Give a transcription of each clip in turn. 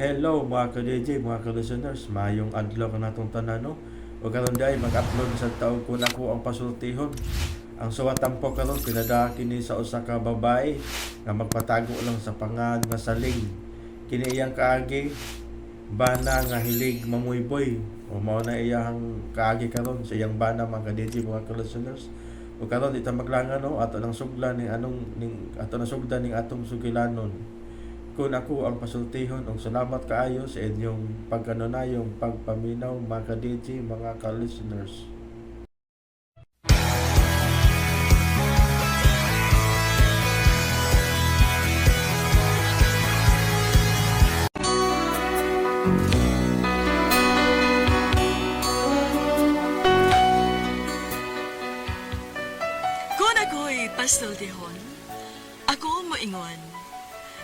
Hello mga ka-DJ, mga ka-listeners, mayong adlaw ka natong tanano. O karon day mag-upload sa taog ko na ko ang pasultihon. Ang suwatampo karon pinadala kini sa usa ka babae nga magpatago lang sa pangan nga saling. Kini iyang kaagi bana nga hilig mamuyboy. O mao na iyang kaagi karon sa iyang bana mga ka-DJ, mga ka-listeners. O karon ita maglangan no ato nang sugdan ning anong ning ato nang sugdan ning atong sugilanon. Kung ako ang pasultihon og salamat kaayo sa inyong pagkanunayong pagpaminaw mga ka-DJ, mga ka-listeners. Kung ako'y pasultihon, ako moingon.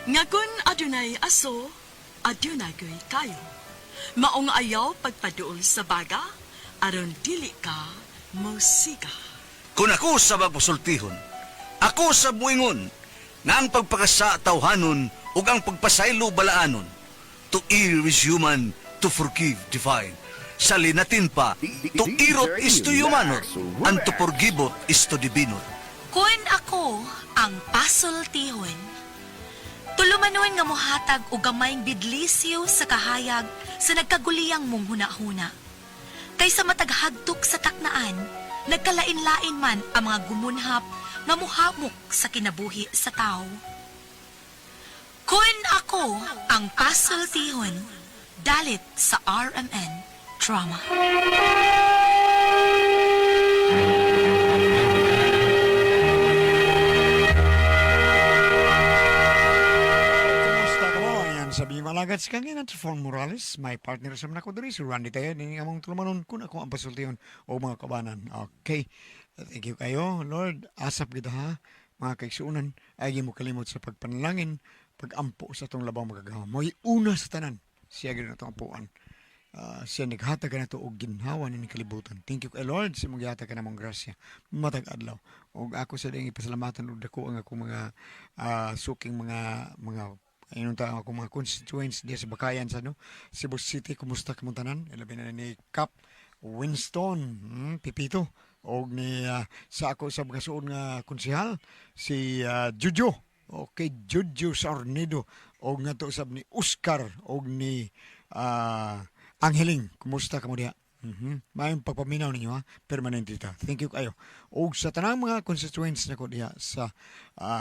Nga kun adunay aso, adunay ko'y kayo. Maong ayaw pagpaduol sa baga, aron dili ka musika. Kung ako sa magpasultihon, ako sa buingon, nga ang pagpakasa tawhanon ug ang pagpasaylo balaanon. To err is human, to forgive divine. Sa linatin pa, to irot is to humanot, and to forgivot is to divinot. Kun ako ang pasultihon, tulumanon nga mohatag og gamayng bidlisyo sa kahayag sa nagkaguliyang mong hunahuna. Kaysa mataghagtok sa taknaan, nagkalain-lain man ang mga gumunhap nga muhamok sa kinabuhi sa tao. Kun ako ang pasultihon, dalit sa RMN Drama. Kumusta ka mo? Yan sabi malagad si Kangin at Fon Morales. May partner sa mga ko diri, si Randy tayo. Nini among tulumanon kung ako ang pasultiyon o mga kabanan. Okay. Thank you kayo, Lord. Asap kita ha. Mga kaigsuunan, ay mo kalimot sa pagpanalangin, pagampo sa itong labang magagawa. Mo'y una sa tanan. Siya gano'n itong ampuan. Siya naghatag ka na ito o ginhawa ni kalibutan. Thank you kay Lord sa mong gihatag ka na mong grasya. Matag adlaw. O ako sa ding ipasalamatan o dako ang akong mga suking mga ayun ta ako mga constituents diya sa Bakayan sa Cebu City. Kumusta kamuntanan? Ilabi na ni Cap Winston, Pipito. O ni sa ako sa mga suon nga konsehal si Jujo. Okay, Jujo Sarnido. O nga to sab ni Oscar o ni Angeling, kumusta ka mo diha? Mayong pagpaminaw ninyo ha, permanente ta. Thank you kayo. O sa tanang mga constituents na ko diha sa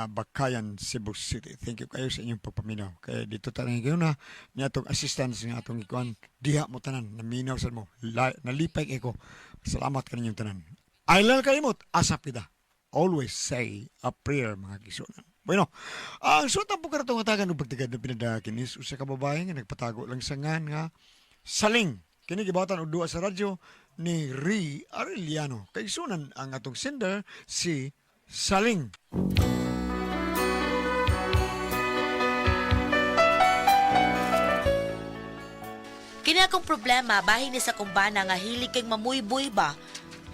Bakayan, Cebu City. Thank you kayo sa inyong pagpaminaw. Kaya dito tanang kayo na ni atong assistance nga atong ikuan diha mo tanan, naminaw sa mo. Nalipay ko. Salamat ka ninyong tanan. I love kalimot, asap kita. Always say a prayer, mga kisunan. Bueno, ang suot po karatong atagan ng pagtigad na pinadakin is usa ka babae nga nagpatago lang sa ngan nga saling. Kini gibatan og duwa sa radyo ni Ri Arellano. Kay sunan ang atong sender si Saling. Kini akong problema, bahin ni sa kumbana nga hilig kay mamuyboy ba?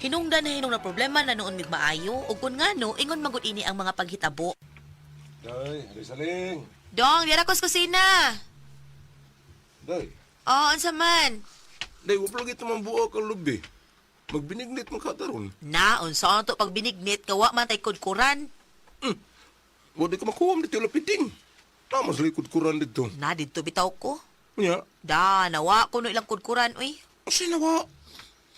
Hinungdan na hinung na problema na noon mig maayo, o kung nga no, ingon magud ini ang mga paghitabo. Day, Saling. Dong, dira ko sa kusina. Day, Oo, unsa man? day, wapalagi ito mambuo kang lubi. Magbinignit mo kataron. Na, unsa to pag binignit, kawa man tay kudkuran. Wadi ka makuha dito lapiting. Namas likod kuran dito. Na, dito bitaw ko. Nya, Da, nawa ko no ilang kudkuran, uy. sinawa.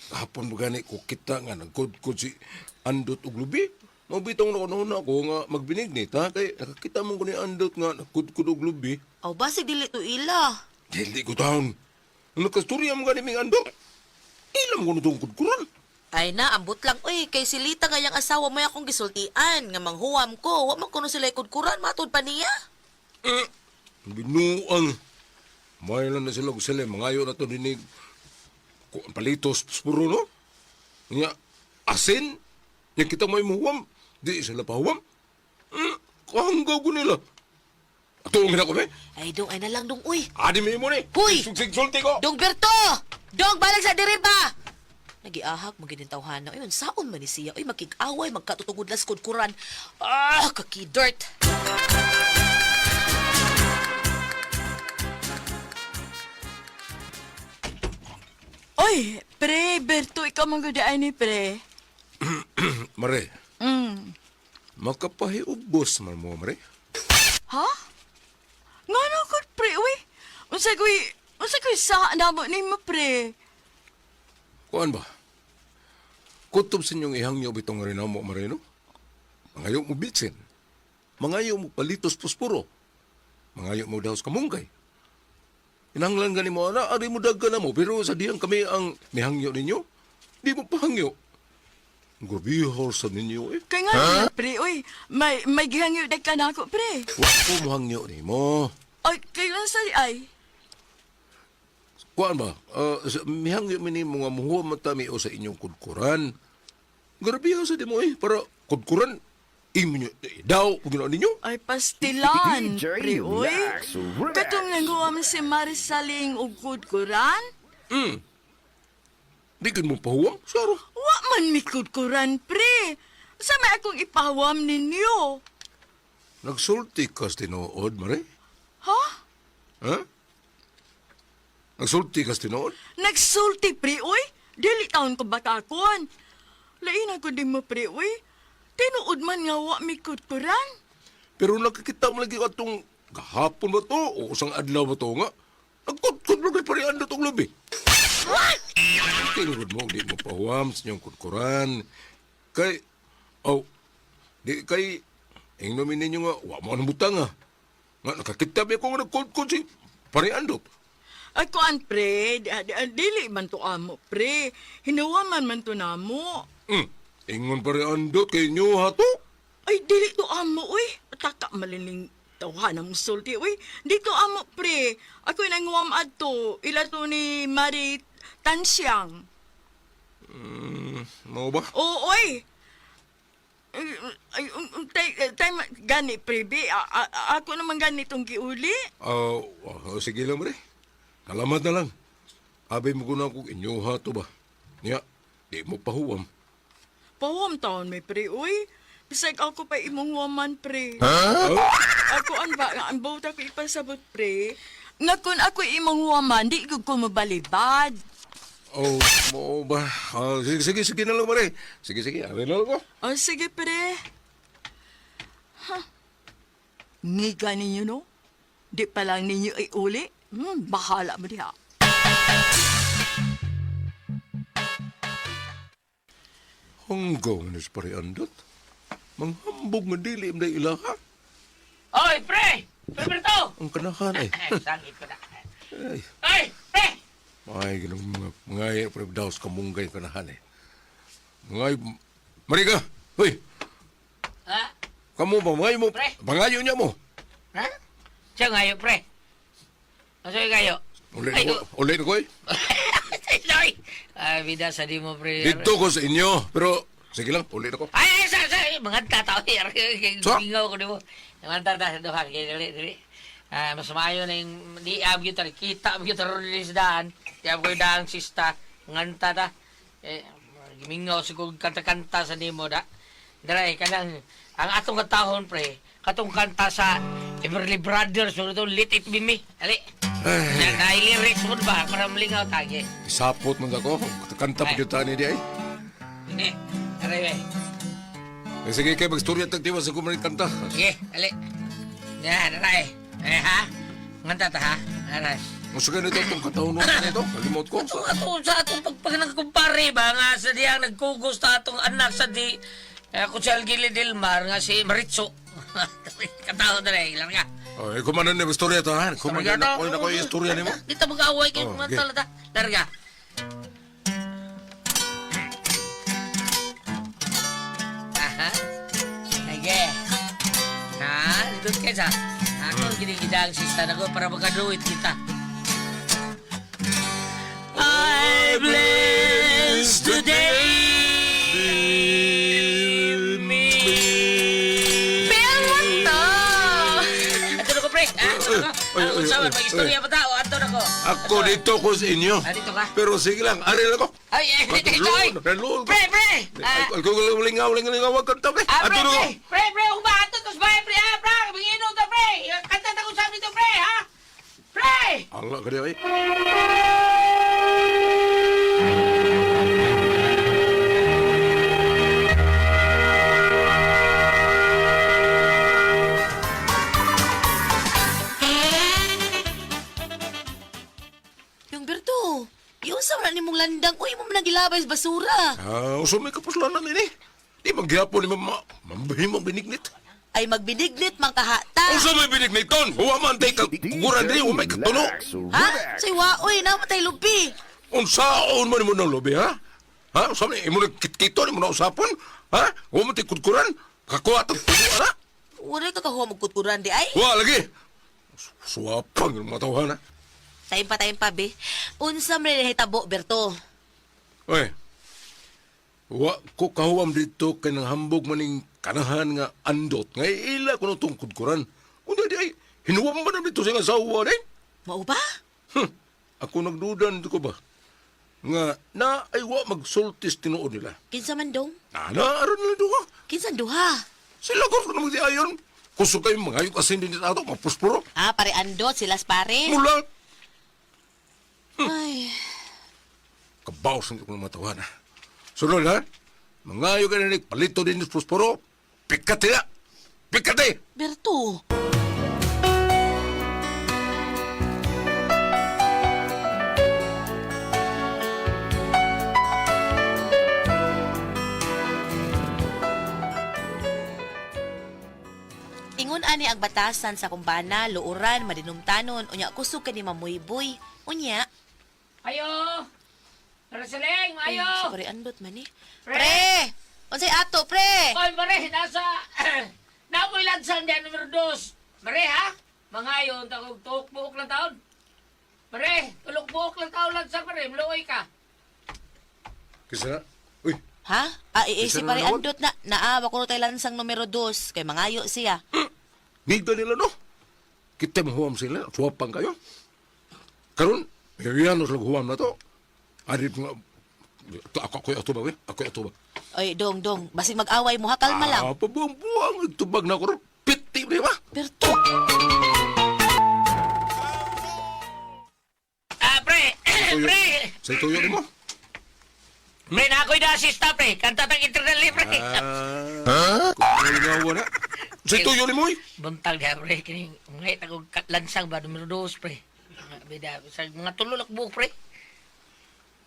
Hapon mo gani ko kita nga nagkod-kod si Andot ug lubi. Mabitong na ako nga magbinignit ha. Kaya nakakita mo ko ni Andot nga nagkod-kod ug lubi. Aw, basig dili to ila. Dili ko taon. Nung nagkasturya mo gani ming Andot. Ilam ko na itong kudkuran. Ay na, ambot lang, uy. Kay silita nga yung asawa mo akong gisultian. Nga manghuwam ko. Wa man kuno sila kudkuran, matod pa niya. Binuang. May lang na sila kung sila. Mangayo na ito dinig. Palitos, puro, no? Nga, asin. Yang kita may muhuam. Di sila pahuam. Kahanggaw ko nila. Atulungin ako, be. Ay, dong, ay na lang, dong, uy. Adi may mo ni. Huy! Sugsig-sulti ko. Dong Berto! Dong, balag sa diri ba? Nagiahak, magidintawhan na. Ayun, saon man ni siya. Uy, makikaway, magkatutugod las kudkuran. Kakidert. Oy, pre, Berto, ikaw manggodaan ni pre. Mare, makapahiubos man mo, Mare. Ha? Nga na ko, pre, uy. Unsa ko'y sa namo ni mo, pre. Kuan ba? Kutob sa inyong ihangyo bitong rinaw mo, Mare, no? Mangayo mo bitsin. Mangayo mo palitos puspuro. Mangayo mo daw sa kamunggay. Inanglan gani mo, ari mo dagga na mo, pero sa diyang kami ang nihangyo ninyo, di mo pahangyo. Gabihor sa ninyo eh. Kaya nga, pre, uy. May gihangyo na ka na ako, pre. Wala ko mahangyo ni mo. Ay, kailan sa ay? Kuan ba? Mihangyo mo ni mga muhuwa matami o sa inyong kudkuran. Gabihor sa di mo eh, para kudkuran, inyo daw, kung ginawa ninyo. Ay, pastilan, pre, uy. Katong nanguwam si Marisaling ugkod kuran? Di ka mo pahuwang, Saro. Wa man mikod kuran, pre. Sa may akong ipahawam ninyo. Nagsulti ka sa tinood, Mare? Ha? Ha? Nagsulti ka sa tinood? Nagsulti, pre, uy. Dili taon ko batakon. Lain ako di mo, pre, uy. Tinuod man nga wa mikod kuran. Pero nakikita mo lagi atong kahapon ba to o usang adlaw ba to nga? Nagkudkod mo kay parian na itong labi. What? Tinurod mo, di mo pahuwam sa inyong kudkuran. Kay, di kay, ingnomin ninyo nga, wa mo anong butang nga. Nga, nakakita mo ako nga nagkudkod si parian do. Ay, kuan, pre. Dili man to amo, pre. Hinawaman man to namo. Ingon parian do, kay inyo ha to? Ay, dili to amo, uy. Taka maliling tawhan ang sulti, uy. Di to amo, pre. Ako'y nanguwam adto. Ila to ni Mari Tansiang. Mau ba? Oo, uy. Gani, pre, ako naman ganitong giuli. Sige lang, Mare. Salamat na lang. Abay mo ko na kung inyo ha to ba? Niya, di mo pahuwam. Pawam taon may pre, uy. Bisag ako pa imong waman, pre. Ako ang bauta ko ipasabot, pre. Nga kung ako imong waman, di ko mabalibad. Mau ba? Sige na lang, Mare. Sige, abay na lang ko. O, sige, pre. Ngiga ninyo, no? Di pa lang ninyo ay uli. Bahala mo diha. Hanggang na sa parian dot. Manghambog nga dili im na ilaha. Oy, pre! Roberto! Ang kanahan ay. Sangit ko na. Ay, Oy, pre! ay, ganun mga pre daw sa kamunggay kanahan eh. Mga Marika, hoy, Ha? kamu ba mga mo? Pre. Bangayo niya mo. Ha? Siya ngayo, pre. Ano yung ngayo? Ulit ko eh. Sorry! Ay, bida sa di mo, pre. Dito ko sa inyo, pero sige lang, ulit ako. Ay, sa, mga tataw. Sa? Gingaw ko di mo. Mga tataw sa duha. Dili. Mas maayo na yung di abyo tar. Kita abyo tar rin sa daan. Di abyo daang sista. Nganta ta. Gimingaw sa kong kanta-kanta sa nimo da. Daray, kanang, ang atong katahon, pre, katong kanta sa Everly Brothers, mga ito, Let It Be Me. Ali. Lyrics mo ba? Para malingaw tagi. Isapot mo ako. Kanta pa kita ni di ay. Aray, Sige kayo, mag-storya tagtiwa sa kumarin kanta. sige, ali. Yan, aray. Ha? Nganta ta, ha? Aray. Masugan nito itong katahon mo nito. Kalimot ko. Sa atong pagpagkumpare ba nga sa diyang nagkugos ta atong anak sa di Kutsal Gili Dilmar nga si Maritzo. Katao na rin, ilang nga. Ay, kumanan na istorya to ha. Kumanan na ko yung istorya ni mo. Dito mag-away kayo Oh, mga okay. talata. Larga. Aha. Sige. Ha? Dito kayo sa. Ako ginigida ang sista na ko para magkaduit kita. I bless today. Sama, mag-istorya pa tao. Ato na ko. Ako dito ko sa inyo. Dito ka. Pero sige lang, ari lang ko. Ay, dito, ay. Relol ko. Pre, pre. Ako lingaw, wag kanta pre. Pre, Ato na ko. pre, umato to sa bahay, pre, ha, pre. Bingino to, pre. Kanta ta ko sa dito, pre, ha. Pre. Allah ka di ay. Yung Berto, yung sa ni mong landang, uy mo nagilabay sa basura. Uso may kapuslanan ini. Di maghihapon ni mamahimang binignit. Ay magbinignit mang kahata. Uso may binignit ton. Huwa man tayo kaguran din. Huwa may katuno. Ha? Say waoy, namatay lupi. Unsaon man mo ng lobi, ha? Ha? Usa man imo nagkitkito ni mo na usapon? Ha? Huwa man tayo kutkuran? Kakuha at tubuan, ha? Wala ka kahuwa magkutkuran di ay. Huwa lagi. Suwapang yung mga tawhan, ha? Tayin pa, be. Unsam rin hitabo, Berto. Oy. Wa ko kahuwam dito kay nang hambog maning kanahan nga andot nga ila ko nung kudkuran. Unya di ay hinuwam man dito sa nga sawa din. Mao ba? Ako nagdudan ko ba? Nga na ay wa magsultis tinuod nila. Kinsa man dong? Aron nila duha. Kinsa duha? Sila ko naman di ayon. Kuso kayo mga ayok asin din dito ato, mapuspuro. Ah, pare andot, silas pare. Mula. Ay, Kabaos ang ko ng matawa na. Sunod ha? Mga ayok ka na palito din sa puspuro. Pikate na. Pikate! Berto. Ingon ani ang batasan sa kumbana, luuran, madinumtanon, unya kusog ka ni mamuyboy. Unya, Ayo! Rasaling, ayo! sorry, andot man eh. Pre! Pre! Unsay ato, pre? Oy, Mare, nasa... Namoy lansan diyan, numero 2. Mare, ha? Mga yun, tukok buhok lang taon. Mare, tulok buhok lang taon lansan, Mare. Maluoy ka. Kisa na? Uy, Ha? Ah, iisi Isa na pare naman. andot na. Naawa ko tayo lansang numero 2. Kay mangayo siya. nigda nila no? Kita mahuwam sila. Suwapang kayo. Karon, Hirianos lang huwam na to. Adit nga... Ako yung atubag eh. Ako yung atubag. Oy, dong. Basig mag-away mo, ha? Kalma lang. Pabuang-buang. Tubag na ako rin. Piti, di ba? Berto. Pre! Tuyo. Pre! Sa ituyo mo? Pre, na ako'y na-assista, pre. Kanta tang internal, pre. Kung ngawa na. Sa ituyo mo eh. Buntag na, pre. Kining ngayit ako lansang ba, numero 2, pre. Bida, sa mga tulolak buhok, pre.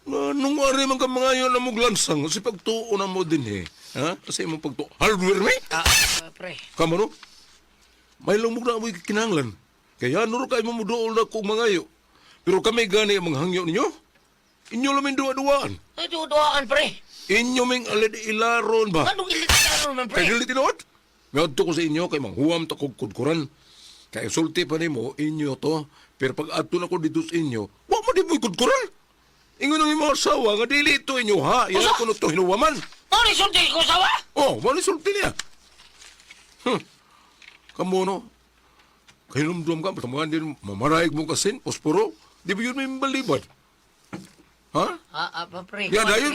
Nung ari man ka mga yun na muglansang, kasi pagtuo na mo din eh. Ha? Kasi mo pagtuo. Hardware me? Pre. Kama no? May lang na mo kinanglan. Kaya nuro kayo mamudool na kong mga yo. Pero kami gani ang mga hangyo ninyo. Inyo lamin duwa-duwaan. Ay, duwaan, pre. Inyo ming alid ilaron ba? Anong ilit man, pre? Kaya dili tinuot? Ngadto ko sa inyo kay manghuwam ta kog kudkuran. Kaya sulti pa nimo inyo to. Pero pag adto na ko dito sa inyo, wa mo di mo kudkuran. Ingon ang imong asawa nga dili ito inyo ha. Yan Usa? ko no to hinuwaman. Ano ni sulti ko, sawa? Oh, wala sulti niya. Kamu no? Kahilumdum ka, patamangan din, mamaraig mong kasin, posporo, di ba yun may balibad? Ha? Pre. Yan, dahil,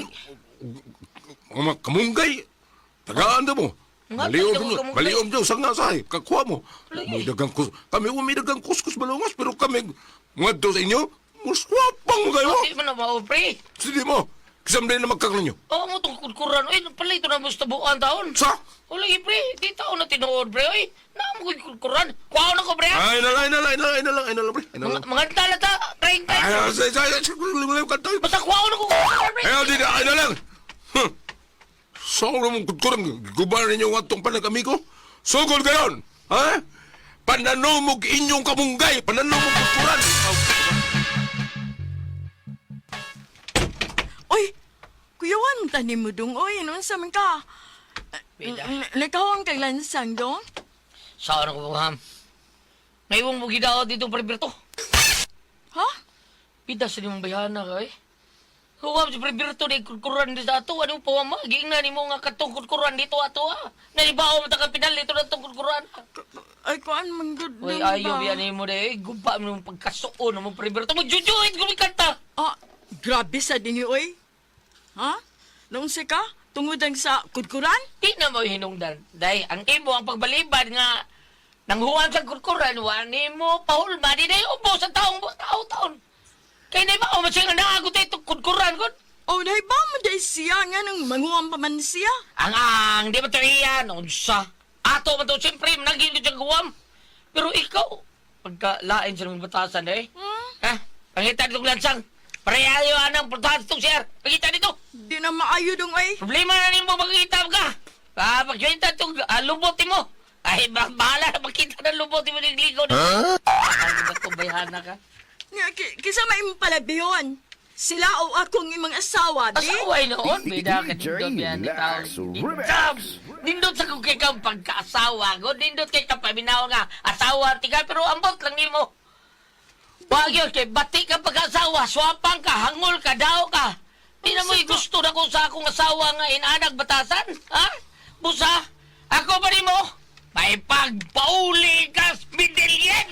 mga kamunggay, tagaan na mo. Nga, Maliom tayo, mo, kamunggay. maliom daw, sa nga sahay, kakwa mo. Lagi. May dagang kami umidagang kuskus balungas, pero kami, mga daw sa inyo, muswapang mo kayo. Hindi man na mao, pre. Sige mo, kisam din na magkaklan nyo. Oo mo itong kudkuran. Ay, pala ito na gusto buuan taon. Sa? O lagi, pre. Di taon na tinuod, pre. Ay, naamo ko yung kudkuran. Kuhaw na ko, pre. Ay, nalang, pre. Ay, nalang. Mga tala ta, 30. Ay, kantay. Basta kuhaw na ko kudkuran, pre. Ayaw, di na, ay na lang. Saan mo kutkurang gubaran ninyo ang atong panagamigo? Sugod gayon, ha? Pananumog inyong kamunggay, pananumog kutkuran. Oy, kuyawan tani mo dong. Oy, ano sa man ka? Bida. Nakawang kay lansang dong? Saan ako buham? Ngayon mo gidao dito, pre Berto. Ha? Pida sa nimong bayana ka, eh. Huwag si pre Berto na kudkuran dito ato. Ano po, ma? Giingnan ni mo nga katong kudkuran dito ato, ha? Nalibaw mo takang pinal dito na itong kudkuran. Ay, kuan man good Uy, dong ayaw ba? yan ni mo na, eh. Gumpa mo ng pagkasuon mo, pre Berto. Magjujuit, gumikanta. Ah, grabe sa dingi, oy. Ha? Noong ka? Tungod ang sa kudkuran? Di na mo hinungdan. Dahil ang imo ang pagbalibad nga nanghuwan sa kurkuran, wani mo pahulma. Di na yung ubo sa taong taon. Kaya na ba, o masya nga nakagot ito kurkuran ko. O ba mo day siya nga nang manguam pa man siya? Ang, di ba ito iyan? Unsa? Ato man to, siyempre, managin ko dyan guwam. Pero ikaw, pagkalain sa mga batasan eh. Ha? Pangita dito lansang. Parehayo anang pultahan itong sir. Pagkita dito. Di na maayo dong ay. Problema na rin mo magkita ka. Pagkita itong lubot mo. Ay, bahala na magkita ng lubot mo ng ligaw na. Ang ba itong bayhana ka? Nga, kisa may impalabihon. Sila o akong imong asawa, di? Asaway noon, bida ka nindot yan ni tao. Nindot sa kung kay kang pagkaasawa ko, nindot kay kang paminaw nga asawa, tiga, pero ambot lang ni mo. Wag yun, kay bati ka pagkaasawa, swapang ka, hangol ka, dao ka. Di na mo gusto na kung sa akong asawa nga inanag batasan, ha? Busa, ako ba ni mo? May pagpauli ka, Midilyen!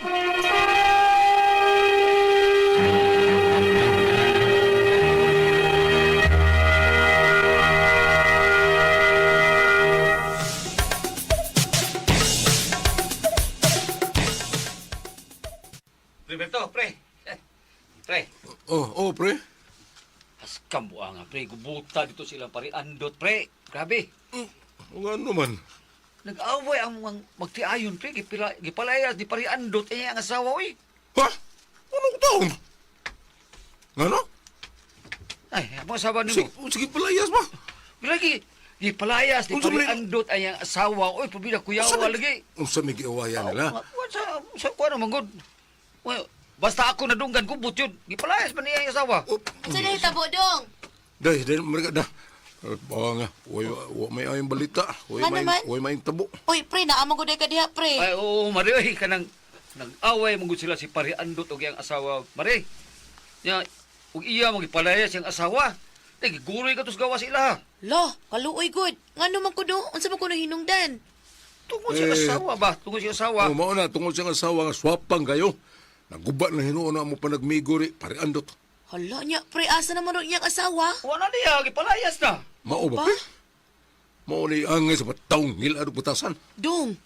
Roberto, pre. Pre. Oh, pre. Askam mo nga, pre. Gubuta dito sila pariandot, pre. Grabe. Ang ano man. Nag-away ang mga magtiayon, pre. Gipalayas, di pariandot. Ang asawa, oy. Ha? Anong taon? Ano? Ay, ang asawa ni Sige, mo. sige palayas ba? Lagi, gipalayas, di Unsa man- pariandot ay ang asawa. Oy, pabila kuyawa lagi. Ang sa may giawayan nila. Sa kuha naman, good. Well, basta ako nadunggan ko, butyon. Gipalayas pa niya ang asawa. Sa nahitabo dong. Dahil mereka dah. Bawa nga, may ayong balita. Ano man? May tabo. Uy, pre, naamang ko ka diha, pre. Ay, oo, Mari, oy, kanang nag-away mong sila si Pari Andot o ang asawa. Mari, ya, ug iya mong ipalayas ang asawa. Guroy ka tos gawa sila. Lo, kaluoy good. Ngano man ko do? Unsa man ko nang hinungdan? Tungkol sa asawa ba? Tungkol sa asawa. Oh, mao na, tungkol siyang asawa nga swapang kayo. Naguba na hinuon na mo pa nagmigori, Pari Andot. Hala niya, pre, asa naman ro iyang asawa? Wala niya, gipalayas na. Mao ba? Ba? pre? Mao ni angay sa patawng ngil adto butasan. Dong.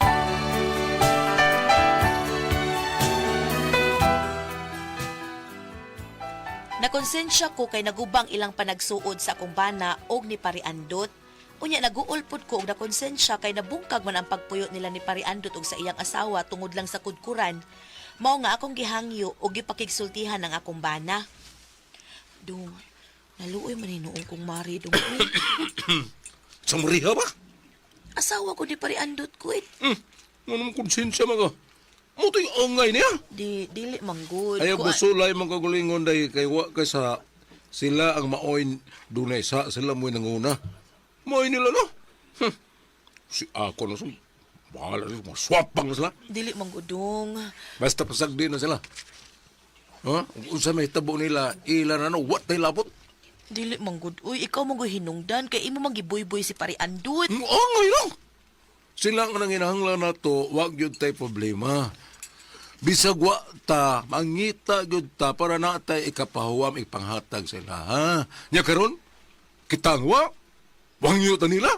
Nakonsensya ko kay nagubang ilang panagsuod sa akong bana og ni Pari Andot. Unya naguulpod ko og nakonsensya kay nabungkag man ang pagpuyo nila ni Pari Andot og sa iyang asawa tungod lang sa kudkuran. Mao nga akong gihangyo og gipakigsultihan ang akong bana. Dong, naluoy man hinuong kong mari dong. Sa muriha ba? Asawa ko di Pari Andot ko Anong konsensya mga? Mo to'y angay niya. Dili manggod. Ayaw Kuan- busulay mga kagulingon dahil kay wa kay sa sila ang maoy dunay sa sila mo'y nanguna. Maoy nila no? Si ako na sum. Bahala rin, maswapang na sila. Dili manggudong. Basta pasagdi na sila. Ha? Kung sa may tabo nila, ilan ano, what tay labot? Dili manggud. Uy, ikaw mong hinungdan kay imo magiboy-boy si Pari Andot. Angay lang. Sila ang nanginahanglan na to, wag yun tay problema. Bisag wa ta, mangita yun ta, para na tay ikapahuwam, ipanghatag sila, ha? Nya karon kitang wa, wangyo ta nila,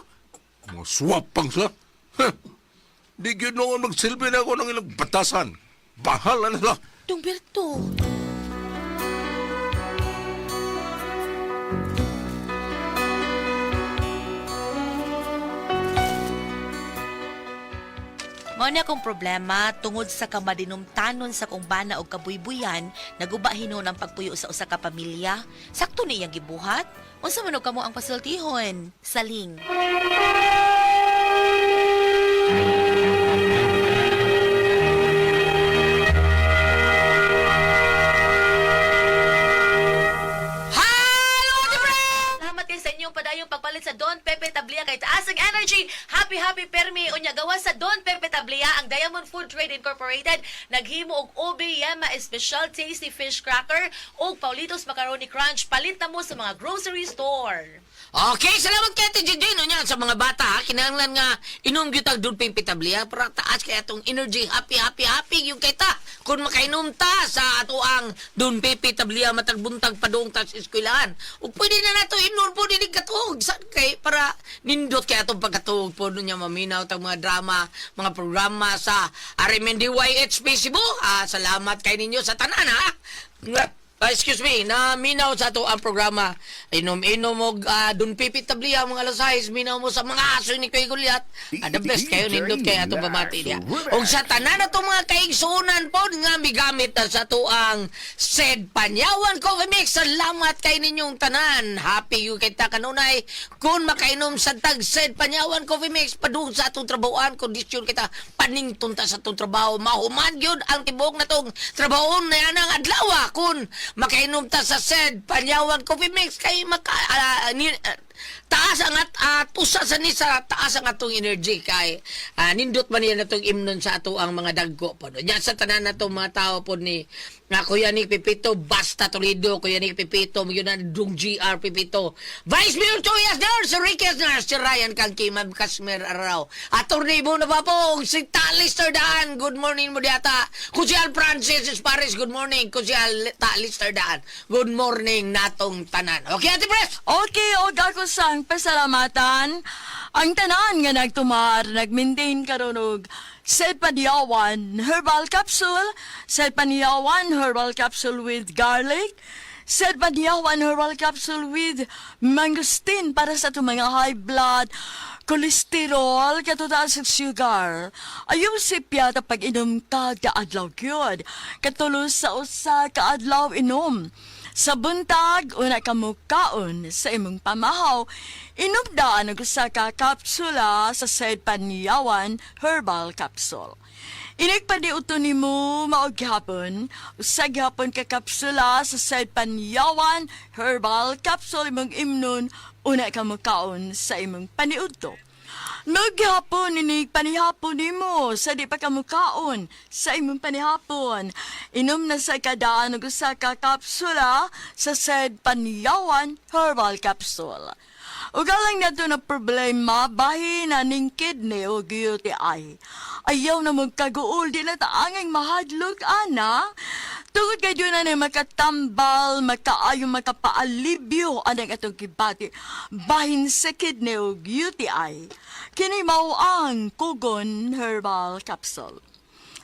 mga swapang sila. Ha? Di yun noon magsilbi na ako ng ilang batasan. Bahala na sila. Dong Berto. Mao na akong problema tungod sa kamadinumtanon sa kong bana og kabuybuyan, naguba hinon ang pagpuyo sa usa ka pamilya. Sakto ni iyang gibuhat. Unsa man og kamo ang pasultihon? Saling. Salamat kayo sa inyong padayong pagpalit sa Don Pepe Tablia kay taas ang energy. Happy Permi unya gawa sa Don Pepe Tablia ang Diamond Food Trade Incorporated naghimo og Obi Yema Special Tasty Fish Cracker og Paulitos Macaroni Crunch palit na mo sa mga grocery store. Okay, salamat kay Ate JJ no niya sa mga bata. Ha? Kinahanglan nga inom gyud tag dulping pitablia para taas kay atong energy happy yung kay ta. Kung makainom ta sa ato ang dulping pitablia matag buntag padung ta sa eskwelahan. Ug pwede na nato inom po dinig katuog sa kay para nindot kay atong pagkatuog po niya maminaw tag mga drama, mga programa sa RMNDYH Cebu. Salamat kay ninyo sa tanan ha. Excuse me, minaw sa to ang programa. Inom-inom mo, dun pipit tabliya mga alasahis, minaw mo sa mga aso ni Kuya Gulyat. The best kayo, nindot kayo atong pamati niya. O sa tanan na to mga kaigsunan po, nga migamit na sa to ang said Panyawan Coffee Mix. Salamat kay ninyong tanan. Happy you kay ta kanunay. Kung makainom sa tag said Panyawan Coffee Mix, padung sa atong trabahoan, kondisyon kita, paning tunta sa atong trabaho. Mahuman yun ang tibok na tong trabahoon na yan ang adlawa. Kung makainom ta sa said Panyawan Coffee Mix kay taas ang tusa sa ni sa taas ang atong energy kay nindot man yan atong imnon sa ato ang mga dagko po. Nya sa tanan nato mga tao po ni Kuya Nick Pipito, Basta Toledo, Kuya Nick Pipito, yun na Dung GR Pipito, Vice Mayor Choyas Nurse, Riquez Nurse, si Ryan Kangki, Ma'am Kasmer Araw, Attorney Bo na ba po, si Talister Daan, good morning mo diata, Kusial Francis Paris, good morning, Kusial Talister Daan, good morning natong tanan. Okay, Ate Pres? Okay, og ako sang pasalamatan. Ang tanan nga nagtumar, nag-maintain karon og Said Panyawan Herbal Capsule, Said Panyawan Herbal Capsule with garlic, Said Panyawan Herbal Capsule with mangosteen para sa itong mga high blood, kolesterol, katutaas ng sugar. Ayaw sipya ta pag-inom ka kaadlaw gyud. Katulos sa usa kaadlaw inom. Sa buntag, una ka mo kaon sa imong pamahaw, inumdaan ang usa ka kapsula sa Said Panyawan Herbal Capsule. Inigpadiuto ni mo maog hapon, usa gihapon ka kapsula sa Said Panyawan Herbal Capsule imong imnon, una ka mo kaon sa imong paniudto. Maghapon inig panihapon nimo sa di pa kamukaon sa imong panihapon. Inom na sa kadaan og usa ka kapsula sa Said Panyawan Herbal Capsule. Ugalang na na problema, bahin na ning kidney o UTI. Ayaw na magkaguol, di na taanging mahadlok, ana. Tungod kayo na makatambal, makaayo, makapaalibyo, anang atong kibati. Bahin sa kidney o UTI. Kini mao ang Kugon Herbal Capsule.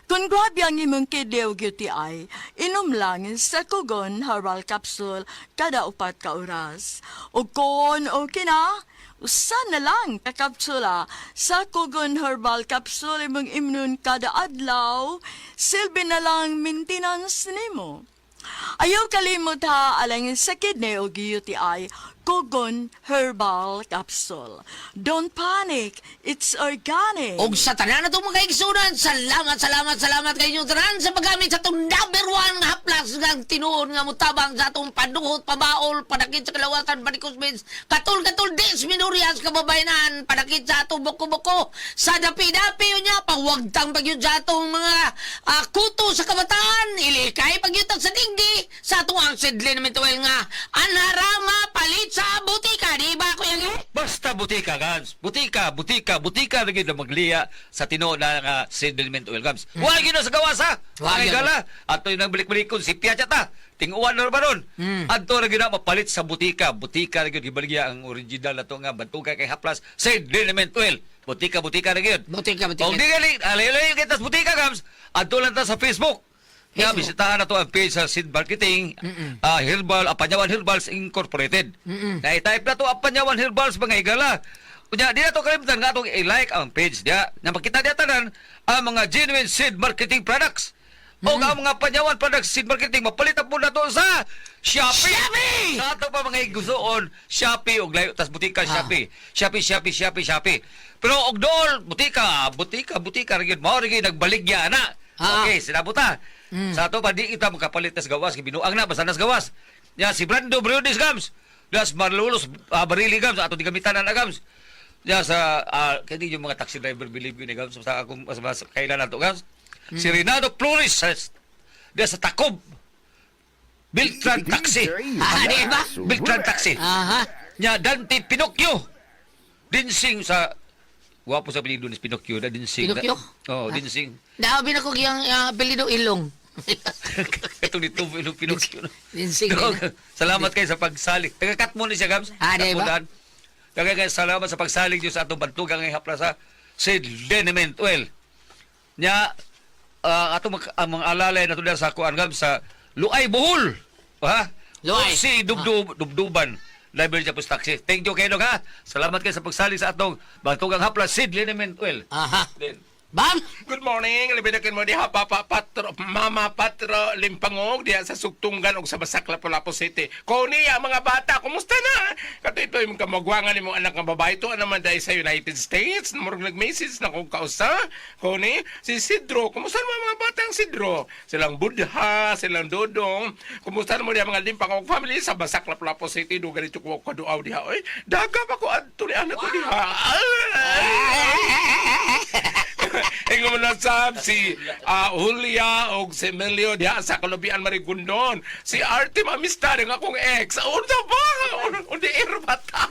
Kung grabe ang imong kidney o UTI, inom lang sa Kugon Herbal Capsule kada 4 ka oras. O kung okay na, usa na lang kakapsula sa Kugon Herbal Capsule imong imnon kada adlaw, silbi na lang maintenance nimo. Ayaw kalimot ha, alangin sa kidney o UTI, Kugon Herbal Capsule. Don't panic, it's organic. Og sa tanan na itong mga kaigsunan, salamat kayo inyong tanan sa paggamit sa itong number 1 nga haplas ng tinuon nga mutabang sa itong paduhot, pabaol, padakit sa kalawatan, panikos bins, katul des minurias kababayanan, padakit sa itong buko-buko, sa dapi-dapi yun niya, pawagtang pagyod sa itong mga kuto sa kabataan, ilikay pagyod sa dinggi, sa itong ang sidlin na mituel nga, anarama, palit sa butika, di ba Kuya Nick? Basta butika, Gams. Butika na gid na magliya sa tinuod na sediment oil, Gams. Wala gid na sa gawas, ha? Wala Ay gyud. gala. Ato yung nagbalik-balikon, si Piacha ta. Tinguan na ba ron? Adto na gid na mapalit sa butika. Butika na gid gibaligya ang original na to nga bantuga kay haplas sediment oil. Butika na gid. Butika. Kung di gali, alay-alay kita sa butika, Gams. Adto lang ta sa Facebook. Nga, Facebook. bisitahan na to ang page sa Sid Marketing, Panyawan Herbals Incorporated. Na-type na to ang Panyawan Herbals, mga igala. Kunya, di na to kalimutan nga itong i-like ang page niya. Na makita niya tanan ang mga genuine Sid Marketing products. O ang mga Panyawan products Sid Marketing, mapalitan po na to sa Shopee! Sa ato pa mga igusoon, Shopee o layo, tas butika Shopee. Shopee. Pero og dool, butika, rin mo rin nagbaligya na. Okay, sinabuta. Sa ato pa di kita makapalit nas gawas, binuang na basta nas gawas. Ya si Brando Briones, Gams. Das Marlulos Barili, Gams, ato di gamitan na, Gams. Ya sa kani yung mga taxi driver believe ni, Gams, sa akong mas kailan nato, Gams. Si Renato Flores dia sa Takob. Biltran Taxi. Di ba? Biltran Taxi. Aha. Ya Dante Pinocchio. Dinsing sa guwapo sa apelyido ni Pinocchio, da Dinsing. Pinocchio? Oh, Dinsing. Daabi na ko yung apelido Ilong. Ito nito Pinocchio. Dinsing. Salamat kayo sa pagsalig. Tagakat mo ni siya, Gams. Di ba? Kayo salamat sa pagsalig niyo sa atong bantugang ng hapla sa sediment oil. Nya, atong mga alalay na to sa kuan, Gams, sa Luay Bohol. Ha? Luay. Si Dubduban. Library Japos Taxi. Thank you kayo, Dong, ha? Salamat kayo sa pagsali sa atong Batugang Hapla Seed Liniment Oil. Aha. Then, Bam! Good morning. Libidakin mo diha Papa Patro, Mama Patro Limpangog diha sa Sugtungan ug sa Basak Lapu-Lapu City. Kuni ang mga bata, kumusta na? Kato ito yung kamagwangan nimo anak nga babae to naman dahil sa United States. Murag nag-message na kung kausa. Kuni si Sidro, kumusta naman mga batang Sidro? Silang Budha, silang Dodong. Kumusta naman diha mga Limpangog family sa Basak Lapu-Lapu City do ganito ko kaduaw diha. Oy, daga pa ko adto ni anak ko diha. Ingon mo na sab si Julia o si Emilio diha sa Kalubian Marigundon. Si Artem Amistad ang akong ex. Unsa ba? Undi bata.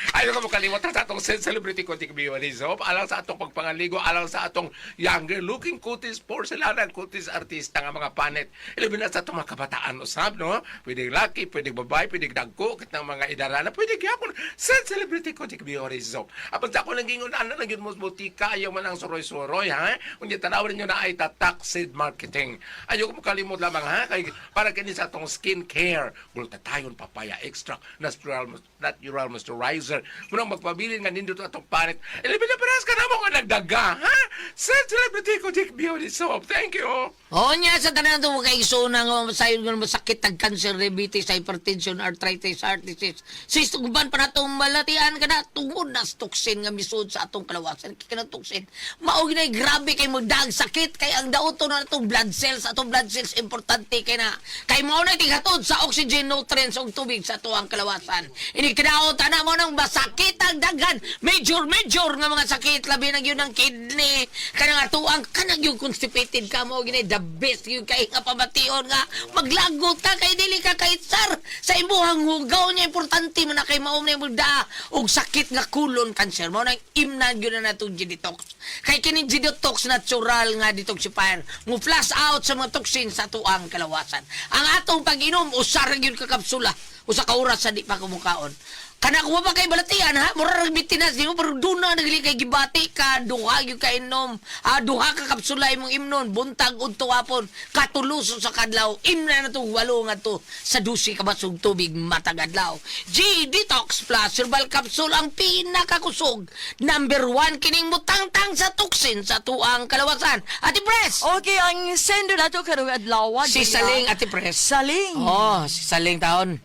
Ayaw ka makalimutan sa atong celebrity content biwanisop, alang sa atong pagpangaligo, alang sa atong younger looking cuties, porcelanan cuties artista nga mga panet. Ilabin na sa atong mga kabataan usab, no? Pwedeng laki, pwedeng babae, pwedeng dagko, kitang mga idarana, pwedeng yapon sa celebrity content biwanisop. Apan sa ako nang gingon, ano nang yun mo butika, ayaw man ang suroy-suroy, ha? Kundi tanawin ninyo na ay tatak seed marketing. Ayaw ko makalimot lamang, ha? Kay, para kini sa atong skin care, glutathione papaya extract, natural moisturizer, munang magpabilin nga nindot atong panet. Ilibin na paras ka na mo nga nagdaga, ha? Sa celebrity ko, Dick Beauty Soap. Thank you. O niya, sa tanan ito mo kay isuna nga masayon nga masakit ang cancer, diabetes, hypertension, arthritis, heart disease. Sistuguban pa na itong malatian ka na, tungod na toxin nga misod sa atong kalawasan. Kaya na toxin. Maog na grabe kay mo dag sakit, kay ang dauto na itong blood cells, atong blood cells importante kay na. Kay mo na itigatod sa oxygen, nutrients, o tubig sa tuwang kalawasan. Ini kinaot na mo ng sakit ang daghan, major nga mga sakit, labi na yun ang kidney, kanang atuang, kanang yung constipated ka mo, ginay, the best yung kay nga pamation nga, maglagot ka, kay dili ka kay sar, sa imuhang hugaw niya, importante mo na kay maum na yung da, og sakit nga kulon, cancer mo, nang imnan yun na natong G-detox. Kay kining G-detox natural nga detoxifier, mo flush out sa mga toxin sa tuang kalawasan. Ang atong pag-inom, usar yun kakapsula, usa ka oras sa di pa kumukaon. Kana ko pa kay balatian ha, mura rag bitinas di mo pero duna nagli kay gibati ka, duha gyud ka inom. Duha ka kapsulay mong imnon, buntag udto hapon, katuluso sa kadlaw. Imna na to 8 nga to sa 12 ka basog tubig matag adlaw. G-Detox Plus Herbal Capsule ang pinakakusog. Number 1 kining mutangtang sa toxin sa tuang kalawasan. Ate Pres. Okay, ang sender na to karong adlaw. Si Saling, Ate Pres. Saling. Oh, si Saling taon.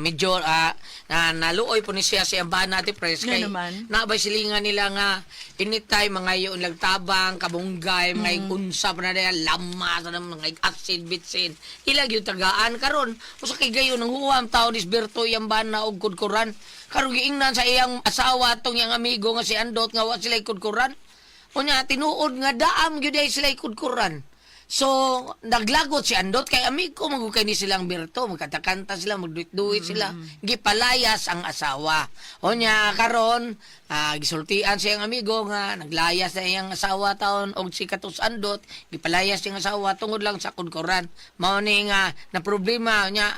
Medyo naluoy po ni siya siyang bahan natin, Pres. Nga naman. Nabay silingan nila nga anytime mga yung lagtabang, kabunggay, mga unsap na nila, lama, mga acid, bitsin. Ilag yung tagaan karon. Usa kay gayon ng huwam tao disberto yung bahan na og kudkuran. Karon giingnan sa iyang asawa tong yang amigo nga si Andot nga wa sila kudkuran. Unya tinuod nga daam gyud ay sila kudkuran. So, naglagot si Andot kay amigo magukay ni silang birto, magkatakanta sila, magduit-duit sila. Gipalayas ang asawa. O niya, karon, gisultian siyang amigo nga, naglayas na iyang asawa taon, og si Katus Andot, gipalayas siyang asawa tungod lang sa kudkuran. Mao ni nga, na problema niya,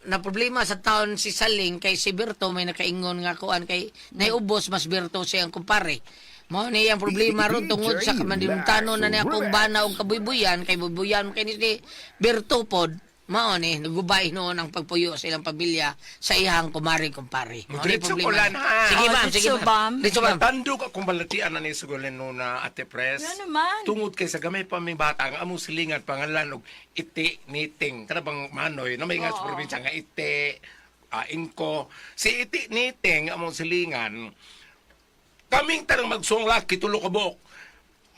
na problema sa taon si Saling kay si Berto may nakaingon nga kuan kay naiubos mas Berto siyang kumpare. Mao ni ang problema ron tungod sa kamandimtano na niya kung bana og kabuybuyan kay buybuyan kay ni Berto pod. Mao ni nagubay noon ang pagpuyo sa ilang pamilya sa ihang kumaring kumpare. Mao ni Diretso problema. ko lang, ha? Sige ma'am, Diretso, sige ma'am. ma'am. Diretso ma'am. Tandog akong balatian na ni Sugulen no na Ate Pres. Nga naman. Tungod kay sa gamay pa may bata ang among silingan pangalan og iti niting. Kana bang manoy na may nga sa probinsya nga iti inko. Si iti niting among silingan kaming tarang magsungla kitulo ka buok.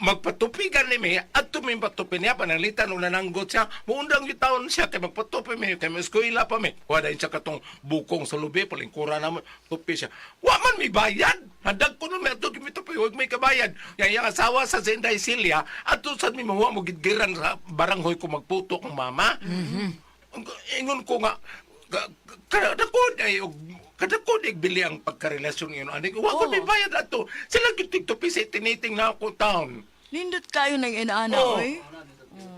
Magpatupigan ni May at tuming patupin niya panalitan nung nananggot siya muundang yung taon siya kay magpatupi May kay maskuila pa May wala siya katong bukong sa lubi palingkura naman tupi siya waman may bayad hadag ko nun may ato kimitupi huwag may kabayad yung asawa sa Zenday Silya at sad may mahuwa mo gidgiran sa baranghoy ko magputo kong mama ingon ko nga kadakod ay kadakod bili ang pagkarelasyon yun anik wag ko may bayad ato sila gitigtupi sa tiniting na ako taon. Nindot kayo ng inaana, Oh. oy.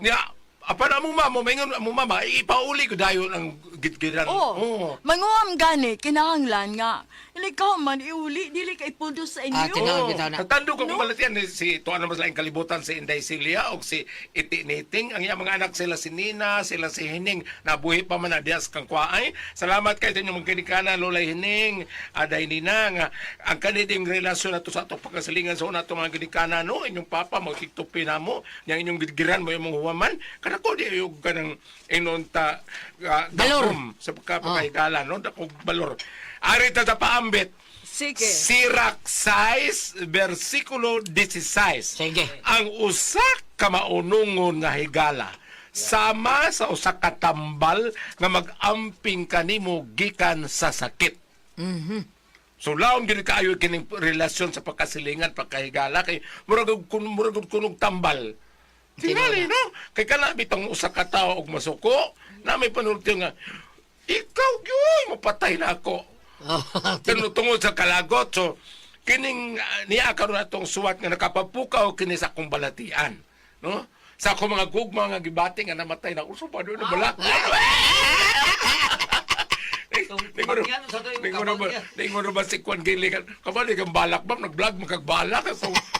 Niya, apa na mong mama, maingon mong mama, ipauli ko dayon ang gitgiran. Oh, manguam gani, kinahanglan nga. Ikaw man iuli, dili kay pundo sa inyo. tinawag bitaw na. Natando ko kung balatian ni si tuan naman sa kalibutan si Inday Celia o si Iti Niting. Ang iyang mga anak sila si Nina, sila si Hining. Nabuhi pa man na dias kang kwaay. Salamat kay inyong mga kinikana, Lola Hining, Aday Nina. Nga, ang kaniding relasyon na to sa itong pagkasilingan sa una itong mga kinikana, no? Inyong papa, magkiktupi na mo. Yang inyong gigiran mo yung mga huwaman. Kana ko di yung kanang inunta Balor. sa pagkapagahigala, no? Dakog balor. Ari ta paambit. Sige. Sirach 6, versikulo 16. Sige. Ang usa ka maunungon nga higala sama sa usa ka tambal nga mag-amping kanimo gikan sa sakit. So laom gid kaayo kining relasyon sa pagkasilingan pagkahigala kay murag kunog tambal. Tingali no kay kana bitong usa ka tawo og masuko na may panulti nga ikaw gyud mapatay na ako. Tungod sa kalagot, so, kining niya karon atong suwat nga nakapapukaw kini sa akong balatian. No? Sa akong mga gugma nga gibati nga namatay na uso pa doon na balak. Ningon ba si Kwan Gili ka? Kabali kang balak ba? Nag-vlog magkagbalak.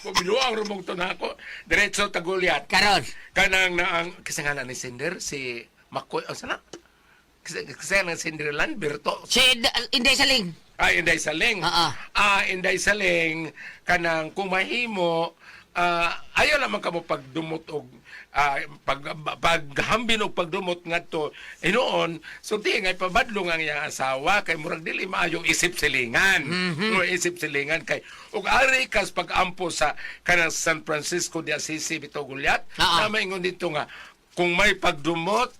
Pabiluang rumong to na ako. Diretso tagulyat. Karon. Kanang na ang kasangalan ni Cinder, si Makoy, o sana? Kasangalan ni Cinderland, Berto. Si Inday Saling. Inday Saling. Inday Saling, kanang kung mahimo, ayaw naman ka mo pagdumot og paghambin og pagdumot ngadto noon so di nga pabadlong ang iyang asawa kay murag dili maayo isip silingan no isip silingan kay ug ari kas pagampo sa kanang San Francisco de Assisi bitaw gulyat na maingon dito nga kung may pagdumot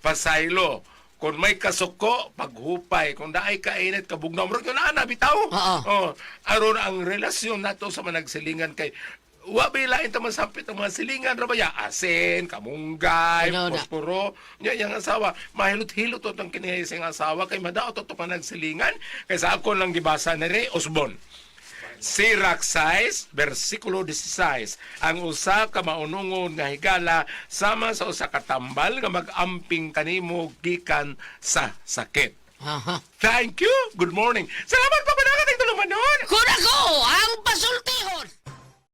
pasaylo kung may kasuko, paghupay. Kung daay kainit, kabugnaw. Murag yun na, bitaw. Aron ang relasyon nato sa managsilingan kay wabi lain taman sampit ang mga silingan rabaya asin, kamunggay, posporo. Yang asawa, mahilot-hilot to ang kinihising asawa kay madaot to managsilingan kaysa ako lang gibasa ni Ray Osborne. Sirach 6, versikulo 16. Ang usa ka maunungon nga higala sama sa usa ka tambal nga mag-amping kanimo gikan sa sakit. Thank you. Good morning. Salamat po kanang ating tulumanon. Kuna ko ang pasultihon.